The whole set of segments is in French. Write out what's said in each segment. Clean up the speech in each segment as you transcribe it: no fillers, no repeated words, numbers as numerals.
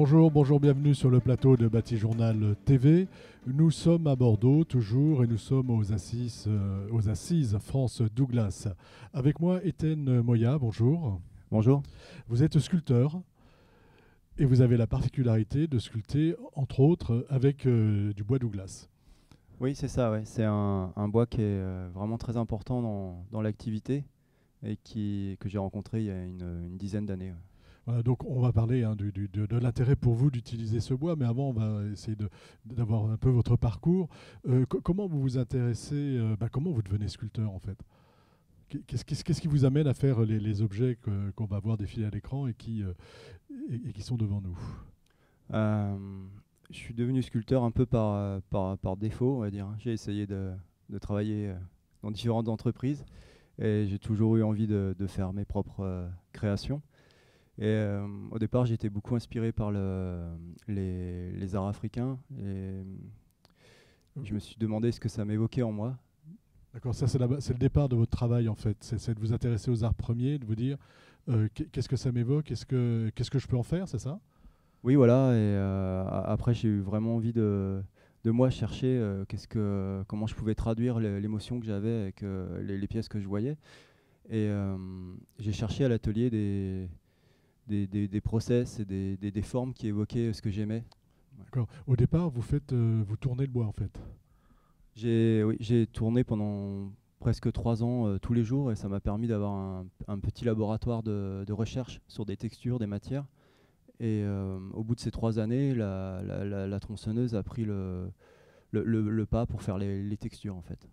Bonjour, bonjour, bienvenue sur le plateau de Bâti-Journal TV. Nous sommes à Bordeaux toujours et nous sommes aux assises France Douglas. Avec moi, Étienne Moya, bonjour. Bonjour. Vous êtes sculpteur et vous avez la particularité de sculpter, entre autres, avec du bois Douglas. Oui, c'est ça, ouais. C'est un bois qui est vraiment très important dans l'activité et que j'ai rencontré il y a une dizaine d'années. Ouais. Voilà, donc on va parler de l'intérêt pour vous d'utiliser ce bois, mais avant on va essayer d'avoir un peu votre parcours. Comment vous vous intéressez, comment vous devenez sculpteur en fait? Qu'est-ce qui vous amène à faire les objets qu'on va voir défiler à l'écran et qui sont devant nous? Je suis devenu sculpteur un peu par défaut, on va dire. J'ai essayé de travailler dans différentes entreprises et j'ai toujours eu envie de faire mes propres créations. Et au départ, j'étais beaucoup inspiré par les arts africains et je me suis demandé ce que ça m'évoquait en moi. D'accord, ça c'est le départ de votre travail en fait. C'est de vous intéresser aux arts premiers, de vous dire qu'est-ce que ça m'évoque, qu'est-ce que je peux en faire, c'est ça? Oui, voilà. Et après, j'ai eu vraiment envie de moi chercher comment je pouvais traduire l'émotion que j'avais avec les pièces que je voyais. Et j'ai cherché à l'atelier des process et des formes qui évoquaient ce que j'aimais. D'accord. Au départ, vous tournez le bois en fait. J'ai tourné pendant presque 3 ans tous les jours et ça m'a permis d'avoir un petit laboratoire de recherche sur des textures, des matières. Et au bout de ces 3 années, la tronçonneuse a pris le pas pour faire les textures en fait.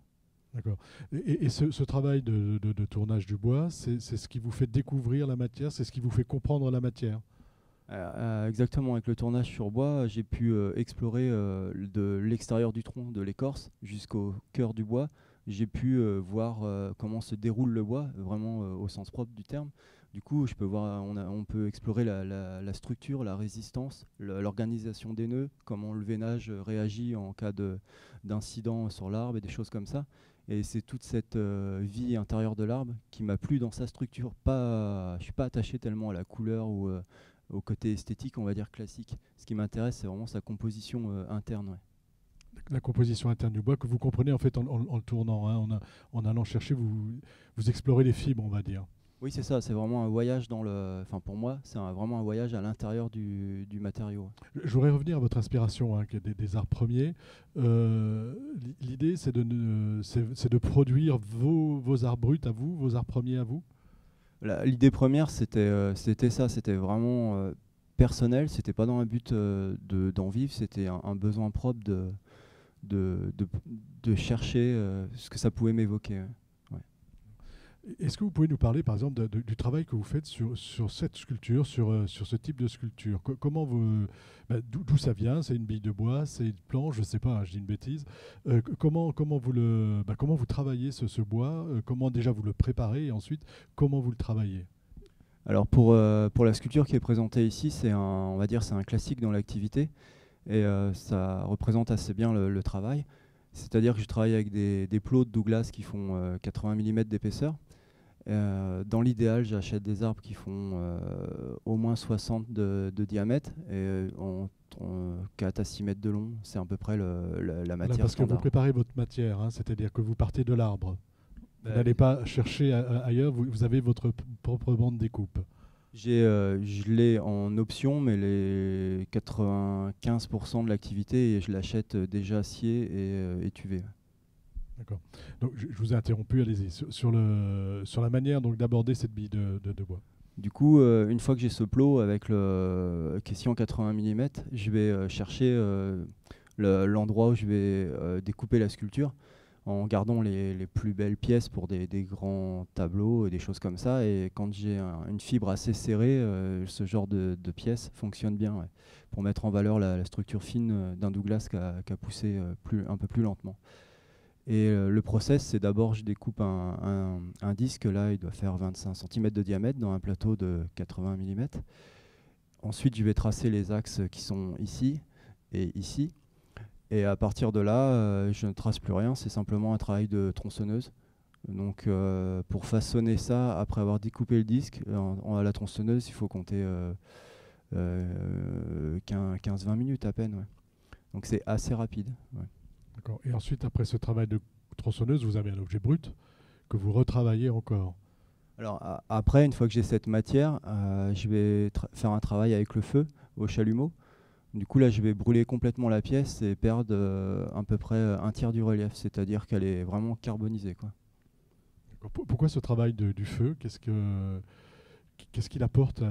D'accord. Et ce travail de tournage du bois, c'est ce qui vous fait découvrir la matière, c'est ce qui vous fait comprendre la matière. Exactement, avec le tournage sur bois, j'ai pu explorer de l'extérieur du tronc, de l'écorce, jusqu'au cœur du bois. J'ai pu voir comment se déroule le bois, vraiment au sens propre du terme. Du coup, on peut explorer la structure, la résistance, l'organisation des nœuds, comment le veinage réagit en cas d'incident sur l'arbre et des choses comme ça. Et c'est toute cette vie intérieure de l'arbre qui m'a plu dans sa structure. Je ne suis pas attaché tellement à la couleur ou au côté esthétique, on va dire classique. Ce qui m'intéresse, c'est vraiment sa composition interne. Ouais. La composition interne du bois que vous comprenez en fait en le tournant, hein, en allant chercher, vous explorez les fibres, on va dire. Oui, c'est ça, c'est vraiment un voyage Enfin, pour moi, c'est vraiment un voyage à l'intérieur du matériau. Je voudrais revenir à votre inspiration, hein, qui est des arts premiers. L'idée, c'est de produire vos arts bruts à vous, vos arts premiers à vous. L'idée première, c'était ça, c'était vraiment personnel, c'était pas dans un but d'en vivre, c'était un besoin propre de chercher ce que ça pouvait m'évoquer. Ouais. Est-ce que vous pouvez nous parler, par exemple, du travail que vous faites sur cette sculpture, sur ce type de sculpture? D'où ça vient? C'est une bille de bois, c'est une planche, je ne sais pas, hein, je dis une bêtise. Comment vous travaillez ce bois? Comment déjà vous le préparez et ensuite comment vous le travaillez? Alors pour la sculpture qui est présentée ici, on va dire c'est un classique dans l'activité et ça représente assez bien le travail. C'est-à-dire que je travaille avec des plots de Douglas qui font 80 mm d'épaisseur. Dans l'idéal, j'achète des arbres qui font au moins 60 de diamètre et 4 à 6 mètres de long. C'est à peu près la Voilà, matière parce que vous standard. préparez votre matière, hein, c'est-à-dire que vous partez de l'arbre. Vous Bah, n'allez pas chercher ailleurs, vous avez votre propre bande découpe. Je l'ai en option, mais les 95% de l'activité, je l'achète déjà scié et étuvé. D'accord. Donc je vous ai interrompu, allez-y. Sur la manière donc d'aborder cette bille de bois. Du coup, une fois que j'ai ce plot avec le question 80 mm, je vais chercher l'endroit où je vais découper la sculpture en gardant les plus belles pièces pour des grands tableaux et des choses comme ça. Et quand j'ai une fibre assez serrée, ce genre de pièces fonctionne bien ouais, pour mettre en valeur la structure fine d'un Douglas qui a poussé un peu plus lentement. Et le process, c'est d'abord, je découpe un disque, là, il doit faire 25 cm de diamètre dans un plateau de 80 mm. Ensuite, je vais tracer les axes qui sont ici et ici. Et à partir de là, je ne trace plus rien, c'est simplement un travail de tronçonneuse. Donc, pour façonner ça, après avoir découpé le disque, à la tronçonneuse, il faut compter 15-20 minutes à peine. Ouais. Donc c'est assez rapide. Ouais. D'accord. Et ensuite, après ce travail de tronçonneuse, vous avez un objet brut que vous retravaillez encore. Alors après, une fois que j'ai cette matière, je vais faire un travail avec le feu au chalumeau. Du coup là, je vais brûler complètement la pièce et perdre à peu près un tiers du relief, c'est-à-dire qu'elle est vraiment carbonisée, quoi. Pourquoi ce travail du feu? Qu'est-ce qu'il apporte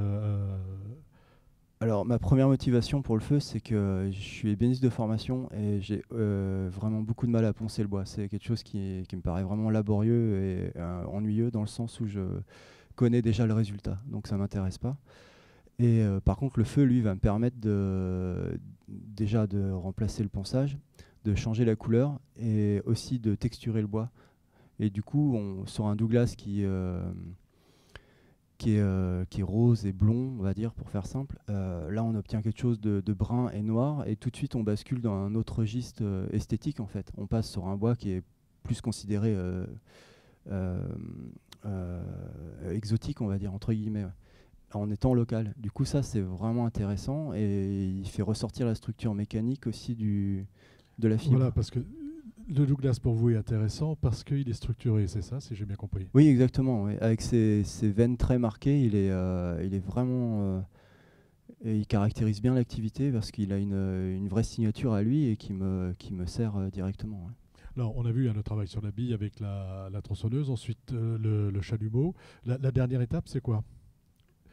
Alors ma première motivation pour le feu, c'est que je suis ébéniste de formation et j'ai vraiment beaucoup de mal à poncer le bois. C'est quelque chose qui me paraît vraiment laborieux et ennuyeux dans le sens où je connais déjà le résultat, donc ça m'intéresse pas. Et par contre, le feu, lui, va me permettre déjà de remplacer le ponçage, de changer la couleur et aussi de texturer le bois. Et du coup, sur un Douglas qui est rose et blond, on va dire, pour faire simple, là, on obtient quelque chose de brun et noir. Et tout de suite, on bascule dans un autre registre esthétique, en fait. On passe sur un bois qui est plus considéré euh, exotique, on va dire, entre guillemets, ouais, en étant local. Du coup, ça, c'est vraiment intéressant et il fait ressortir la structure mécanique aussi de la fibre. Voilà, parce que le Douglas pour vous est intéressant parce qu'il est structuré, c'est ça, si j'ai bien compris. Oui, exactement. Oui. Avec ses veines très marquées, il est vraiment... et il caractérise bien l'activité parce qu'il a une vraie signature à lui et qui me sert directement. Ouais. Alors, on a vu le travail sur la bille avec la tronçonneuse, ensuite le chalumeau. La dernière étape, c'est quoi?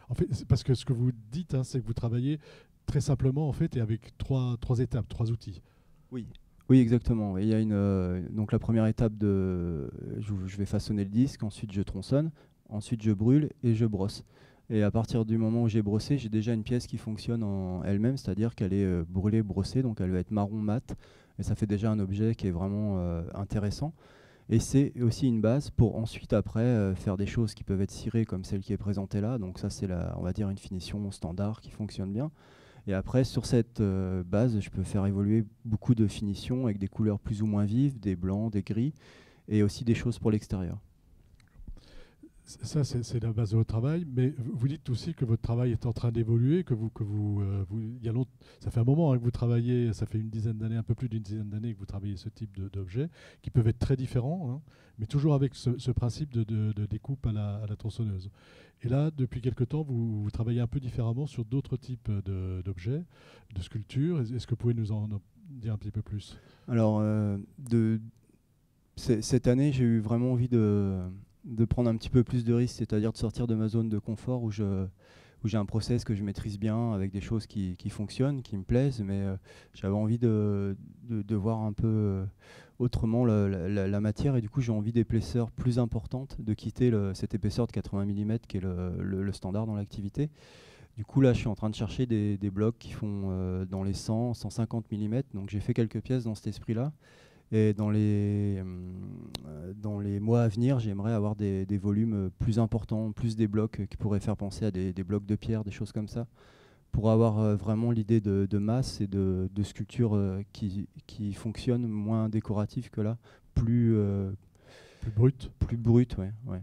En fait, parce que ce que vous dites, hein, c'est que vous travaillez très simplement en fait et avec trois étapes, trois outils. Oui. Oui, exactement. Il y a donc la première étape je vais façonner le disque, ensuite je tronçonne, ensuite je brûle et je brosse. Et à partir du moment où j'ai brossé, j'ai déjà une pièce qui fonctionne en elle-même, c'est-à-dire qu'elle est brûlée, brossée, donc elle va être marron mat, et ça fait déjà un objet qui est vraiment intéressant. Et c'est aussi une base pour ensuite après faire des choses qui peuvent être cirées comme celle qui est présentée là. Donc ça c'est on va dire une finition standard qui fonctionne bien. Et après, sur cette base, je peux faire évoluer beaucoup de finitions avec des couleurs plus ou moins vives, des blancs, des gris, et aussi des choses pour l'extérieur. Ça, c'est la base de votre travail, mais vous dites aussi que votre travail est en train d'évoluer, ça fait un moment hein, que vous travaillez, ça fait une dizaine d'années, un peu plus d'une dizaine d'années que vous travaillez ce type d'objets, qui peuvent être très différents, hein, mais toujours avec ce principe de découpe à la tronçonneuse. Et là, depuis quelque temps, vous travaillez un peu différemment sur d'autres types d'objets, de sculptures. Est-ce que vous pouvez nous en dire un petit peu plus? Alors, cette année, j'ai eu vraiment envie de prendre un petit peu plus de risques, c'est-à-dire de sortir de ma zone de confort où j'ai un process que je maîtrise bien, avec des choses qui fonctionnent, qui me plaisent, mais j'avais envie de voir un peu autrement la matière, et du coup j'ai envie d'épaisseur plus importante, de quitter cette épaisseur de 80 mm qui est le standard dans l'activité. Du coup là je suis en train de chercher des blocs qui font dans les 100-150 mm, donc j'ai fait quelques pièces dans cet esprit-là. Et dans les mois à venir, j'aimerais avoir des volumes plus importants, plus des blocs qui pourraient faire penser à des blocs de pierre, des choses comme ça, pour avoir vraiment l'idée de masse et de sculpture qui fonctionne moins décorative que là, plus, Plus brut. plus brute. Ouais, ouais.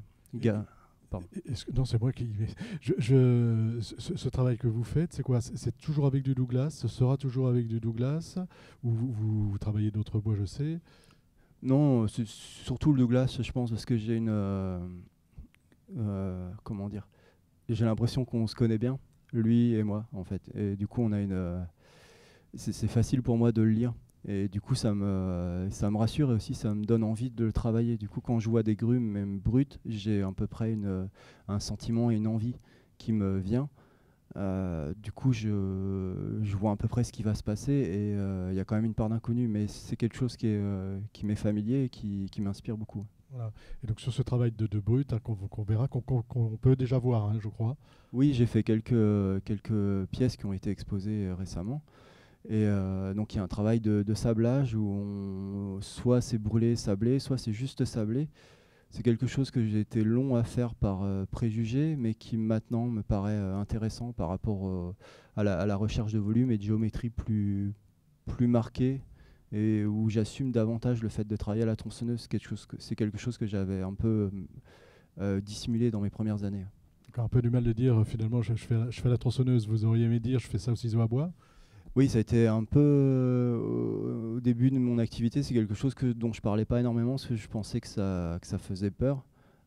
Pardon. Non, c'est moi qui. Ce travail que vous faites, c'est quoi? C'est toujours avec du Douglas? Ce sera toujours avec du Douglas? Ou vous travaillez d'autres bois, je sais? Non, c'est surtout le Douglas, je pense, parce que j'ai comment dire, j'ai l'impression qu'on se connaît bien, lui et moi, en fait. Et du coup, on a c'est facile pour moi de le lire. Et du coup, ça me rassure et aussi ça me donne envie de le travailler. Du coup, quand je vois des grumes, même brutes, j'ai à peu près un sentiment et une envie qui me vient. Du coup, je vois à peu près ce qui va se passer et il y a quand même une part d'inconnu, mais c'est quelque chose qui m'est familier et qui m'inspire beaucoup. Voilà. Et donc sur ce travail de brut hein, qu'on verra, qu'on peut déjà voir, hein, je crois. Oui, j'ai fait quelques pièces qui ont été exposées récemment. Et donc il y a un travail de sablage où soit c'est brûlé, sablé, soit c'est juste sablé. C'est quelque chose que j'ai été long à faire par préjugé, mais qui maintenant me paraît intéressant par rapport à la recherche de volume et de géométrie plus marquée, et où j'assume davantage le fait de travailler à la tronçonneuse. C'est quelque chose que j'avais un peu dissimulé dans mes premières années. encore un peu du mal de dire finalement je fais la tronçonneuse. Vous auriez aimé dire je fais ça au ciseau à bois? Oui, ça a été un peu au début de mon activité, c'est quelque chose dont je parlais pas énormément parce que je pensais que ça faisait peur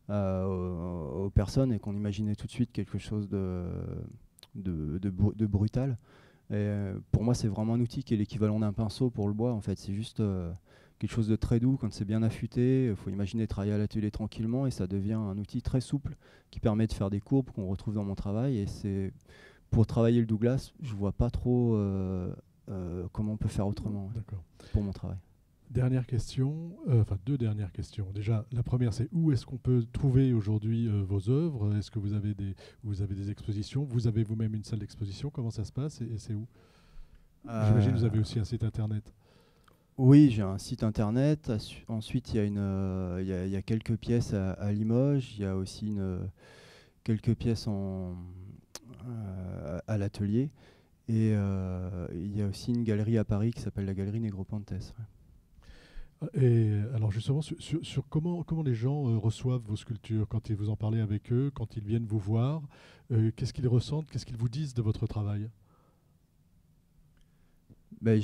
aux personnes et qu'on imaginait tout de suite quelque chose de brutal. Et pour moi, c'est vraiment un outil qui est l'équivalent d'un pinceau pour le bois. En fait, c'est juste quelque chose de très doux quand c'est bien affûté. Il faut imaginer travailler à l'atelier tranquillement et ça devient un outil très souple qui permet de faire des courbes qu'on retrouve dans mon travail. Et c'est pour travailler le Douglas, je vois pas trop comment on peut faire autrement pour mon travail. Dernière question, enfin deux dernières questions. Déjà, la première, c'est où est-ce qu'on peut trouver aujourd'hui vos œuvres? Est-ce que vous avez des expositions? Vous avez vous-même une salle d'exposition? Comment ça se passe et c'est où? J'imagine que vous avez aussi un site internet. Oui, j'ai un site internet. Ensuite, il y a quelques pièces à Limoges. Il y a aussi quelques pièces à l'atelier. Et il y a aussi une galerie à Paris qui s'appelle la galerie Negropontes. Ouais. Et alors justement, sur comment les gens reçoivent vos sculptures quand ils vous en parlez avec eux, quand ils viennent vous voir, qu'est-ce qu'ils ressentent, qu'est-ce qu'ils vous disent de votre travail? Ben,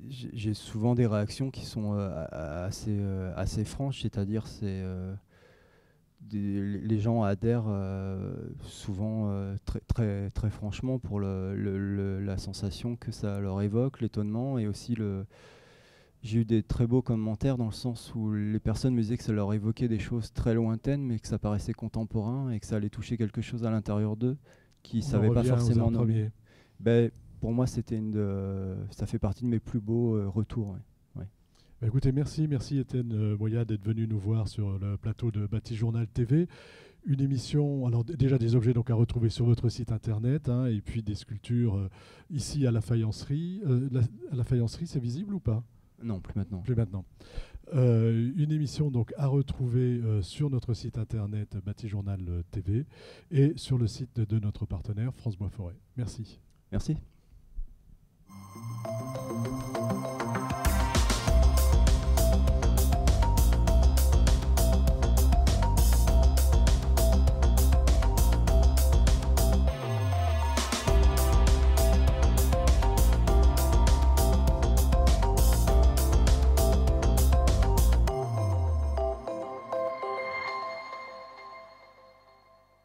j'ai souvent des réactions qui sont assez franches, c'est-à-dire les gens adhèrent souvent très, très franchement pour la sensation que ça leur évoque, l'étonnement et aussi j'ai eu des très beaux commentaires dans le sens où les personnes me disaient que ça leur évoquait des choses très lointaines mais que ça paraissait contemporain et que ça allait toucher quelque chose à l'intérieur d'eux qu'ils ne savaient pas forcément nommer. Ben, pour moi, ça fait partie de mes plus beaux retours. Ouais. Ouais. Bah écoutez, merci Étienne Moya d'être venu nous voir sur le plateau de Bâti-Journal TV. Une émission, alors déjà des objets donc à retrouver sur votre site internet, hein, et puis des sculptures ici à la faïencerie. À la faïencerie, c'est visible ou pas? Non, plus maintenant. Plus maintenant. Une émission donc à retrouver sur notre site internet Bâti-Journal TV et sur le site de notre partenaire France Bois Forêt. Merci. Merci.